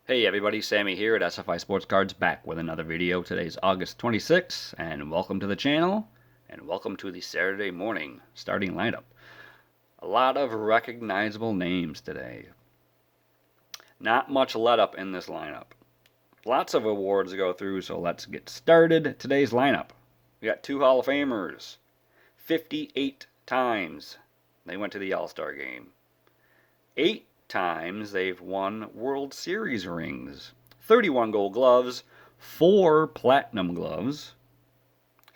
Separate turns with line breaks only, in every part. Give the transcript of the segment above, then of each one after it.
Hey everybody, Sammy here at SFI Sports Cards, back with another video. Today's August 26th, and welcome to the channel, and welcome to the Saturday morning starting lineup. A lot of recognizable names today. Not much let up in this lineup. Lots of awards to go through, so let's get started. Today's lineup. We got two Hall of Famers. 58 times they went to the All-Star game. 8 times they've won World Series rings. 31 gold gloves, 4 platinum gloves,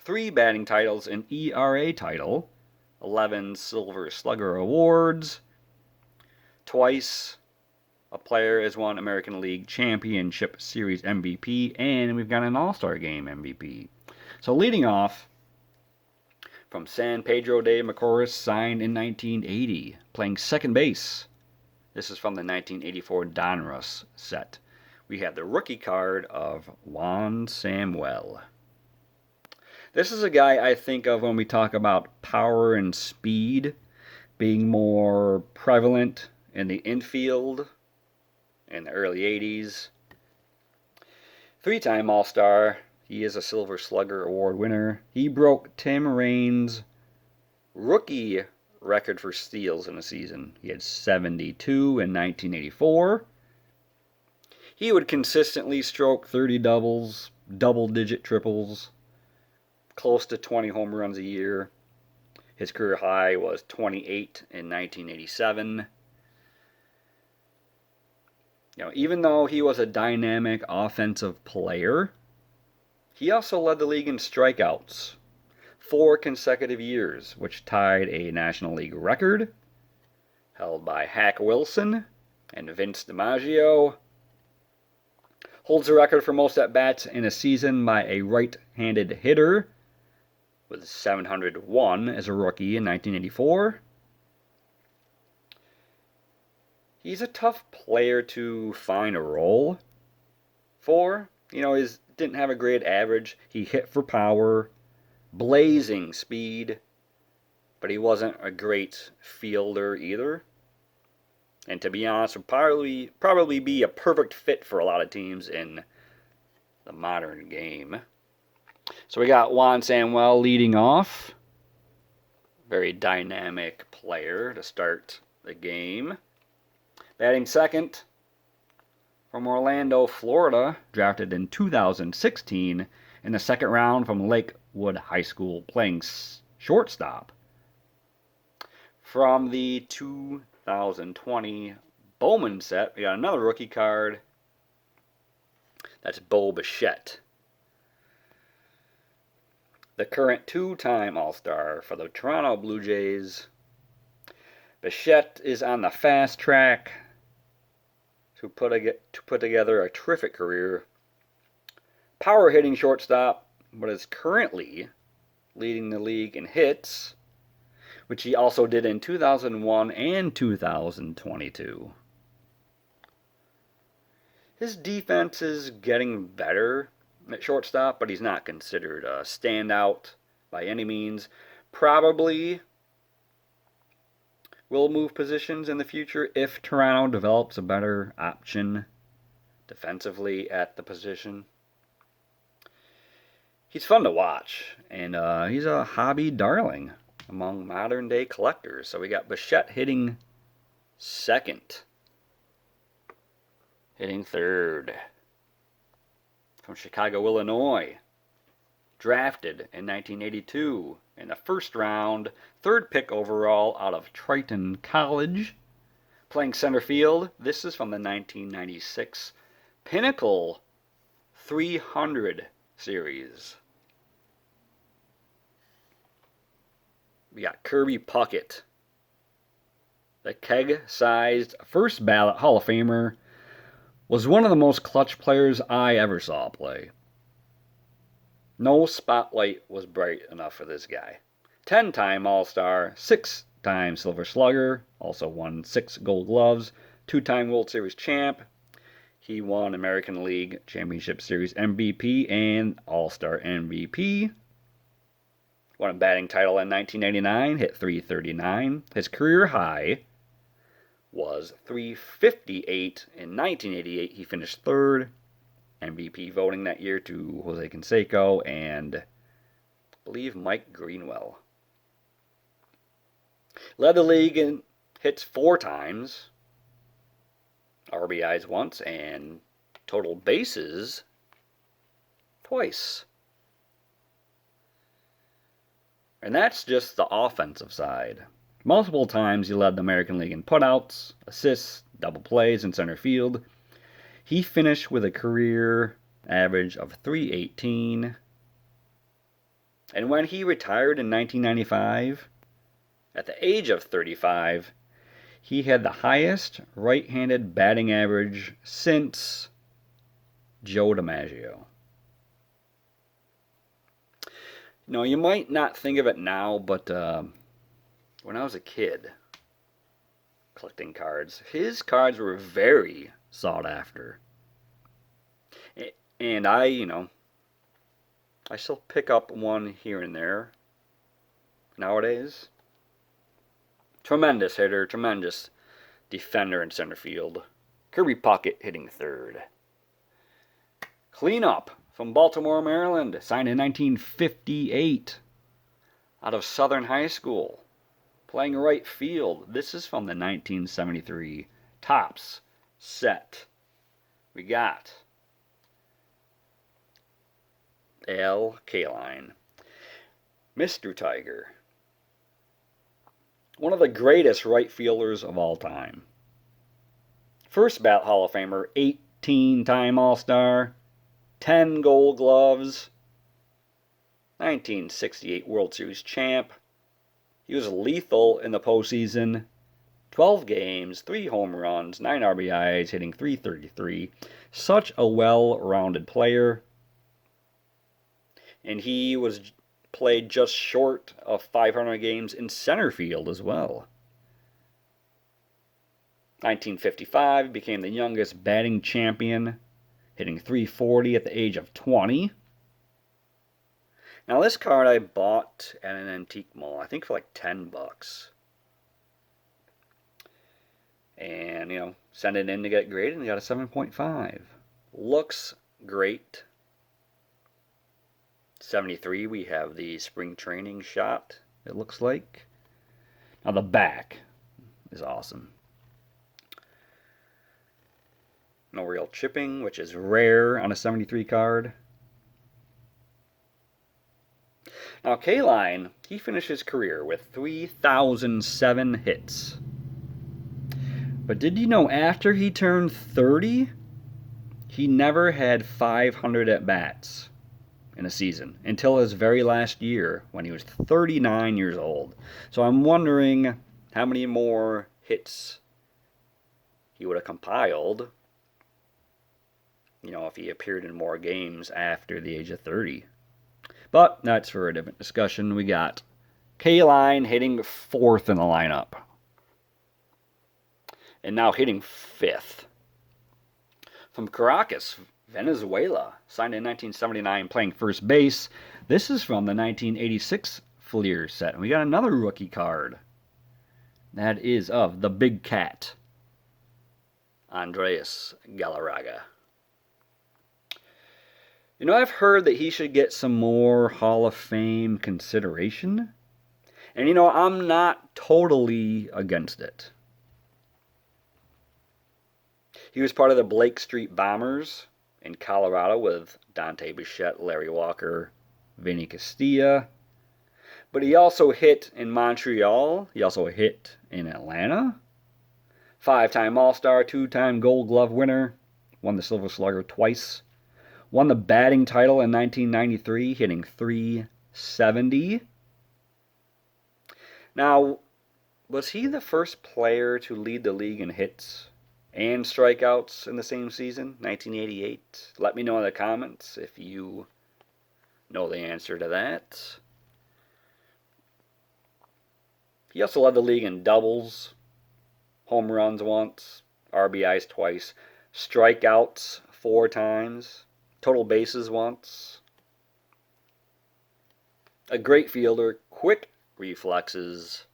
3 batting titles, an ERA title, 11 Silver Slugger awards, twice a player has won American League Championship Series MVP, and we've got an All-Star Game MVP. So leading off, from San Pedro de Macorís, signed in 1980, playing second base. This is from the 1984 Donruss set. We have the rookie card of Juan Samuel. This is a guy I think of when we talk about power and speed being more prevalent in the infield in the early 80s. 3-time All-Star. He is a Silver Slugger Award winner. He broke Tim Raines' rookie record for steals in a season. He had 72 in 1984. He would consistently stroke 30 doubles, double-digit triples, close to 20 home runs a year. His career high was 28 in 1987. Even though he was a dynamic offensive player, he also led the league in strikeouts 4 consecutive years, which tied a National League record held by Hack Wilson and Vince DiMaggio. Holds the record for most at-bats in a season by a right-handed hitter with 701 as a rookie in 1984. He's a tough player to find a role for. He didn't have a great average. He hit for power, blazing speed, but he wasn't a great fielder either. And to be honest, would probably be a perfect fit for a lot of teams in the modern game. So we got Juan Samuel leading off. Very dynamic player to start the game. Batting second, from Orlando, Florida, drafted in 2016 in the second round from Lakewood High School, playing shortstop. From the 2020 Bowman set, we got another rookie card. That's Bo Bichette, the current 2-time All-Star for the Toronto Blue Jays. Bichette is on the fast track to put together a terrific career. Power hitting shortstop, but is currently leading the league in hits, which he also did in 2001 and 2022. His defense is getting better at shortstop, but he's not considered a standout by any means. Probably will move positions in the future if Toronto develops a better option defensively at the position. He's fun to watch, and he's a hobby darling among modern-day collectors. So we got Bichette hitting second. Hitting third. From Chicago, Illinois. Drafted in 1982 in the first round, 3rd pick overall out of Triton College. Playing center field. This is from the 1996 Pinnacle 300 series. We got Kirby Puckett, the keg-sized first ballot Hall of Famer, was one of the most clutch players I ever saw play. No spotlight was bright enough for this guy. 10-time All-Star, 6-time Silver Slugger, also won 6 gold gloves, 2-time World Series champ. He won American League Championship Series MVP and All-Star MVP. Won a batting title in 1999, hit .339. His career high was .358. In 1988, he finished third. MVP voting that year to Jose Canseco and I believe Mike Greenwell. Led the league in hits 4 times, RBIs once, and total bases twice. And that's just the offensive side. Multiple times he led the American League in putouts, assists, double plays in center field. He finished with a career average of .318. And when he retired in 1995, at the age of 35, he had the highest right-handed batting average since Joe DiMaggio. Now, you might not think of it now, but when I was a kid collecting cards, his cards were very sought after. And I still pick up one here and there nowadays. Tremendous hitter, tremendous defender in center field. Kirby Puckett hitting third. Cleanup from Baltimore, Maryland, signed in 1958 out of Southern High School, playing right field. This is from the 1973 Topps set. We got Al Kaline, Mr. Tiger, one of the greatest right fielders of all time. First ballot Hall of Famer, 18-time All-Star, 10 Gold Gloves, 1968 World Series champ. He was lethal in the postseason. 12 games, 3 home runs, 9 RBIs, hitting .333. Such a well-rounded player. And he was played just short of 500 games in center field as well. 1955, became the youngest batting champion, hitting .340 at the age of 20. Now this card I bought at an antique mall, I think for like $10. And, sent it in to get graded and got a 7.5. Looks great. 73, we have the spring training shot, it looks like. Now the back is awesome. No real chipping, which is rare on a 73 card. Now Kaline, he finished his career with 3,007 hits. But did you know after he turned 30, he never had 500 at-bats in a season until his very last year when he was 39 years old. So I'm wondering how many more hits he would have compiled, if he appeared in more games after the age of 30. But that's for a different discussion. We got Kaline hitting 4th in the lineup. And now hitting 5th. From Caracas, Venezuela, signed in 1979, playing first base. This is from the 1986 Fleer set. And we got another rookie card. That is of the Big Cat, Andres Galarraga. I've heard that he should get some more Hall of Fame consideration. And, I'm not totally against it. He was part of the Blake Street Bombers in Colorado with Dante Bichette, Larry Walker, Vinny Castilla. But he also hit in Montreal. He also hit in Atlanta. 5-time All-Star, 2-time Gold Glove winner. Won the Silver Slugger twice. Won the batting title in 1993, hitting .370. Now, was he the first player to lead the league in hits and strikeouts in the same season, 1988? Let me know in the comments if you know the answer to that. He also led the league in doubles, home runs once, RBIs twice, strikeouts 4 times, total bases once. A great fielder, quick reflexes,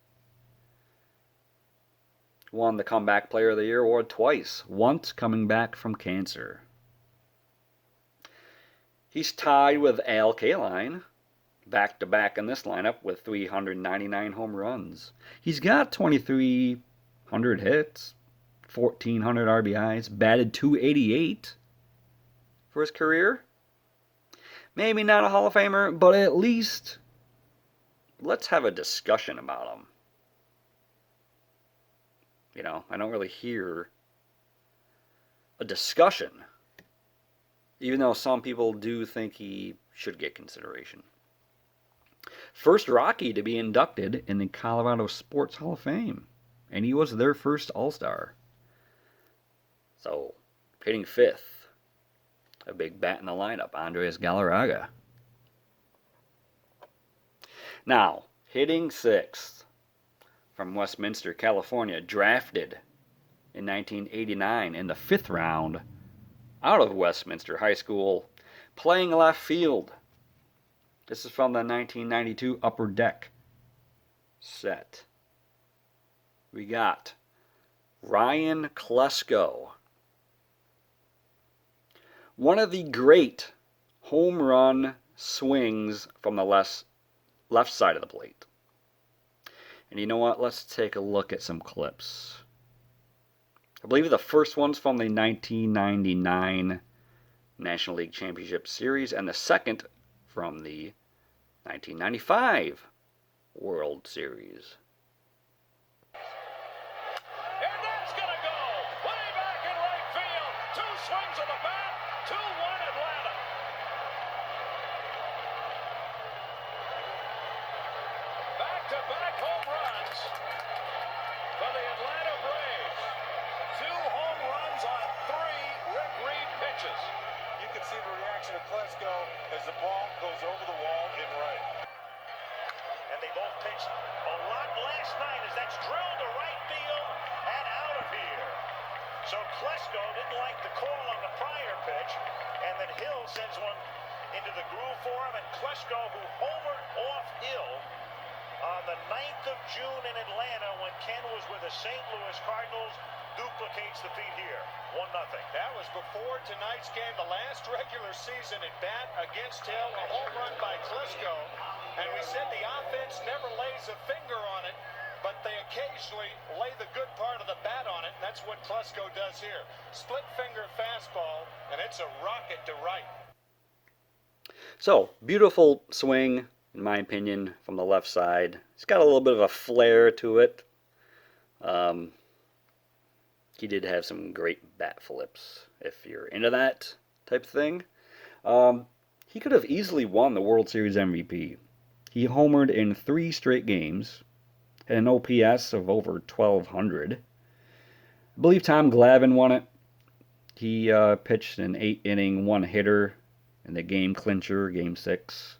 Won the Comeback Player of the Year award twice, once coming back from cancer. He's tied with Al Kaline, back-to-back in this lineup with 399 home runs. He's got 2,300 hits, 1,400 RBIs, batted .288 for his career. Maybe not a Hall of Famer, but at least let's have a discussion about him. You know, I don't really hear a discussion, even though some people do think he should get consideration. First Rocky to be inducted in the Colorado Sports Hall of Fame, and he was their first All-Star. So, hitting fifth, a big bat in the lineup, Andres Galarraga. Now, hitting sixth, from Westminster, California, drafted in 1989 in the 5th round out of Westminster High School, playing left field. This is from the 1992 Upper Deck set. We got Ryan Klesko, one of the great home run swings from the left side of the plate. And you know what? Let's take a look at some clips. I believe the first one's from the 1999 National League Championship Series, and the second from the 1995 World Series.
And that's going to go way back in right field. 2 swings of the bat, 2-1 Atlanta. Back-to-back home runs for the Atlanta Braves. 2 home runs on 3 Rick Reed pitches.
You can see the reaction of Klesko as the ball goes over the wall in right.
And they both pitched a lot last night as that's drilled to right field and out of here. So Klesko didn't like the call on the prior pitch, and then Hill sends one into the groove for him, and Klesko, who homered off Hill on the 9th of June in Atlanta when Ken was with the St. Louis Cardinals, duplicates the feat here. 1-0.
That was before tonight's game, the last regular season at bat against Hill, a home run by Klesko. And we said the offense never lays a finger on it, but they occasionally lay the good part of the bat on it, and that's what Klesko does here. Split finger fastball, and it's a rocket to right.
So, beautiful swing, in my opinion, from the left side. It's got a little bit of a flair to it. He did have some great bat flips, if you're into that type of thing. He could have easily won the World Series MVP. He homered in 3 straight games, had an OPS of over 1,200. I believe Tom Glavine won it. He pitched an 8-inning one-hitter in the game clincher, Game 6.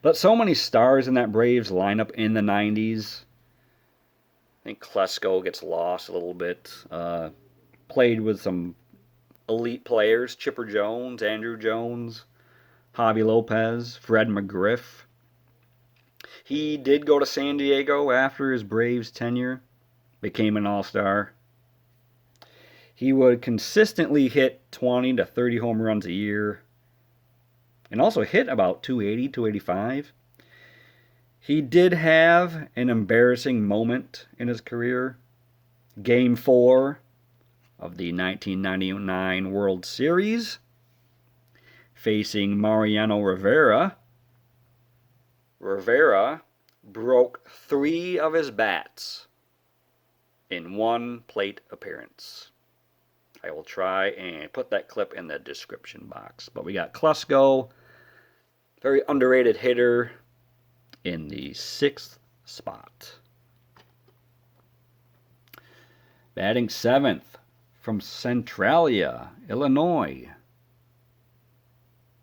But so many stars in that Braves lineup in the 90s. I think Klesko gets lost a little bit. Played with some elite players, Chipper Jones, Andrew Jones, Javi Lopez, Fred McGriff. He did go to San Diego after his Braves tenure, became an all-star. He would consistently hit 20 to 30 home runs a year, and also hit about 280, 285. He did have an embarrassing moment in his career. Game 4 of the 1999 World Series, facing Mariano Rivera. Rivera broke 3 of his bats in 1 plate appearance. I will try and put that clip in the description box. But we got Klesko, very underrated hitter, in the 6th spot. Batting 7th from Centralia, Illinois.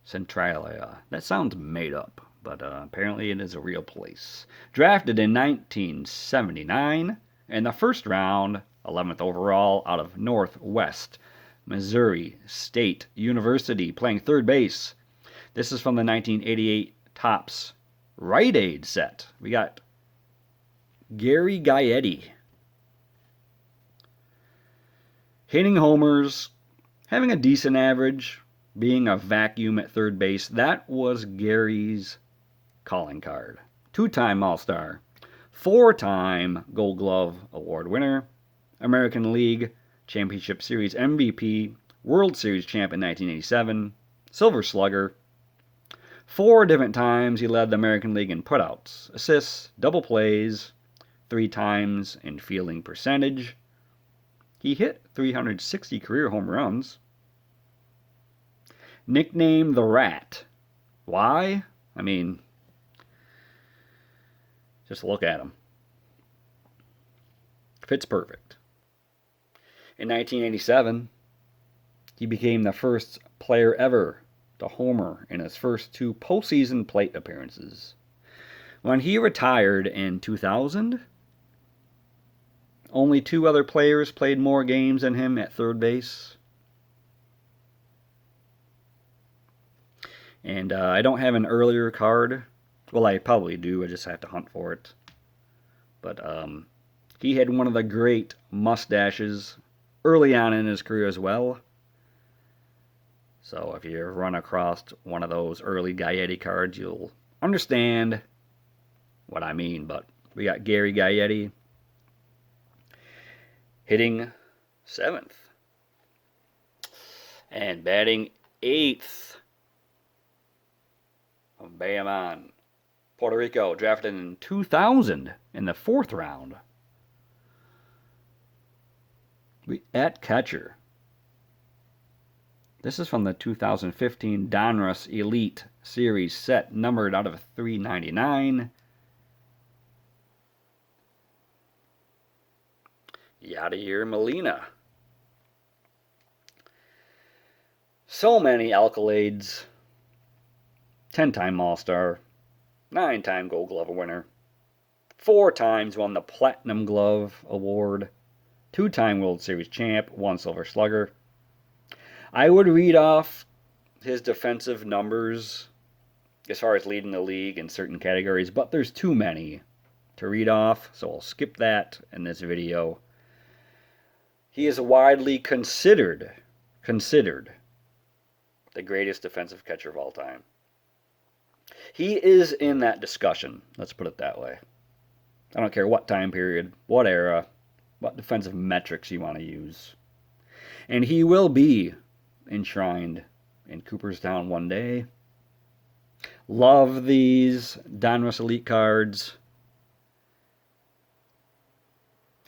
Centralia. That sounds made up, but apparently it is a real place. Drafted in 1979 in the 1st round, 11th overall, out of Northwest Missouri State University, playing 3rd base. This is from the 1988 Topps Rite Aid set. We got Gary Gaetti, hitting homers, having a decent average, being a vacuum at third base. That was Gary's calling card. 2-time All-Star, 4-time Gold Glove Award winner, American League Championship Series MVP, World Series champ in 1987, Silver Slugger. 4 different times he led the American League in putouts, assists, double plays, 3 times in fielding percentage. He hit 360 career home runs. Nicknamed the Rat. Why? I mean, just look at him. Fits perfect. In 1987, he became the first player ever to homer in his first 2 postseason plate appearances. When he retired in 2000, only 2 other players played more games than him at third base. And I don't have an earlier card. Well, I probably do. I just have to hunt for it. But he had one of the great mustaches early on in his career as well. So if you run across one of those early Gaetti cards, you'll understand what I mean. But we got Gary Gaetti hitting 7th and batting 8th. Bayamon, Puerto Rico, drafted in 2000 in the 4th round. At catcher. This is from the 2015 Donruss Elite Series set, numbered out of 399. Yadier Molina. So many accolades. 10-time All-Star, 9-time Gold Glove winner, 4 times won the Platinum Glove Award, 2-time World Series champ, 1 Silver Slugger. I would read off his defensive numbers as far as leading the league in certain categories, but there's too many to read off, so I'll skip that in this video. He is widely considered the greatest defensive catcher of all time. He is in that discussion, let's put it that way. I don't care what time period, what era, what defensive metrics you want to use. And he will be enshrined in Cooperstown one day. Love these Donruss Elite cards.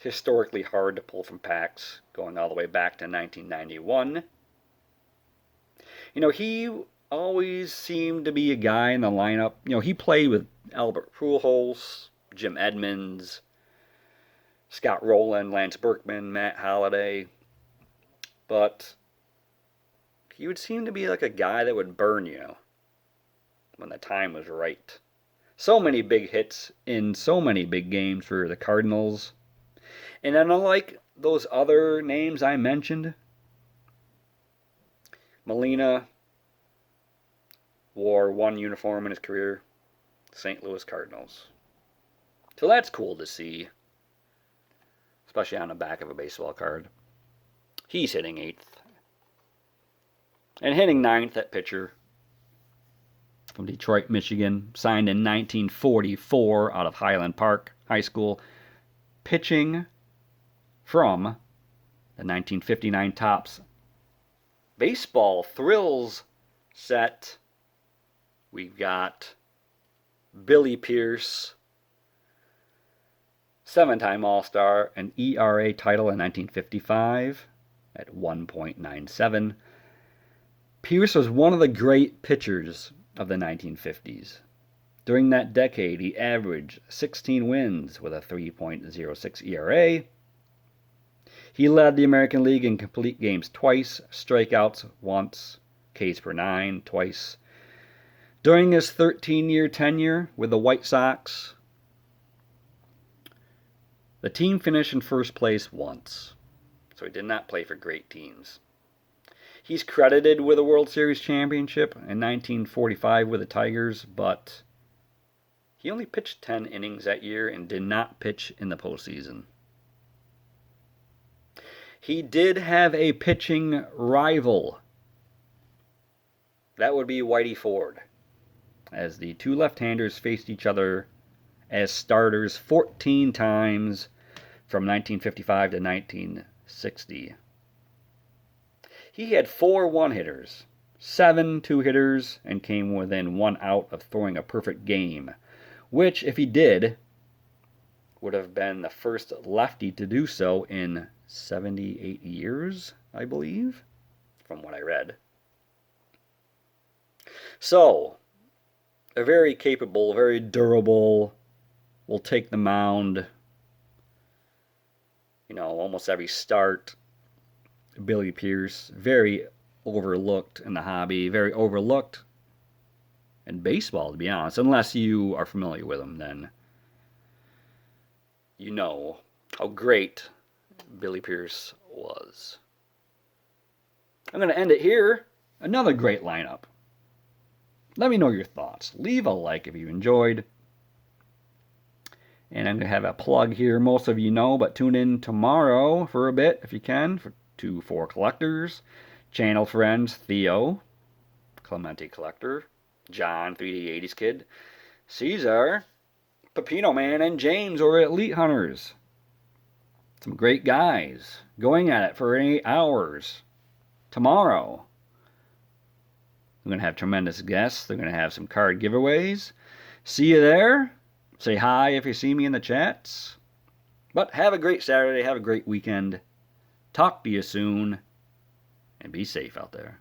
Historically hard to pull from packs, going all the way back to 1991. You know, he always seemed to be a guy in the lineup. You know, he played with Albert Pujols, Jim Edmonds, Scott Rowland, Lance Berkman, Matt Holliday. But he would seem to be like a guy that would burn you when the time was right. So many big hits in so many big games for the Cardinals. And unlike those other names I mentioned, Molina wore 1 uniform in his career, St. Louis Cardinals. So that's cool to see, especially on the back of a baseball card. He's hitting 8th. And hitting 9th at pitcher from Detroit, Michigan, signed in 1944 out of Highland Park High School, pitching from the 1959 Topps Baseball Thrills set. We've got Billy Pierce, 7-time All-Star, an ERA title in 1955 at 1.97. Pierce was one of the great pitchers of the 1950s. During that decade, he averaged 16 wins with a 3.06 ERA. He led the American League in complete games twice, strikeouts once, Ks per 9 twice. During his 13-year tenure with the White Sox, the team finished in first place once, so he did not play for great teams. He's credited with a World Series championship in 1945 with the Tigers, but he only pitched 10 innings that year and did not pitch in the postseason. he did have a pitching rival. That would be Whitey Ford, as the two left-handers faced each other as starters 14 times from 1955 to 1960. He had 4 one-hitters, 7 two-hitters, and came within 1 out of throwing a perfect game, which, if he did, would have been the first lefty to do so in 78 years, I believe, from what I read. So, a very capable, very durable, will take the mound, almost every start. Billy Pierce, very overlooked in the hobby, very overlooked in baseball, to be honest. Unless you are familiar with him, then you know how great Billy Pierce was. I'm going to end it here. Another great lineup. Let me know your thoughts. Leave a like if you enjoyed. And I'm going to have a plug here. Most of you know, but tune in tomorrow for a bit, if you can, for Collectors. Channel friends Theo, Clemente Collector, John, 3D 80s Kid, Caesar, Pepino Man, and James over at Elite Hunters. Some great guys going at it for 8 hours. Tomorrow, I'm going to have tremendous guests. They're going to have some card giveaways. See you there. Say hi if you see me in the chats. But have a great Saturday. Have a great weekend. Talk to you soon. And be safe out there.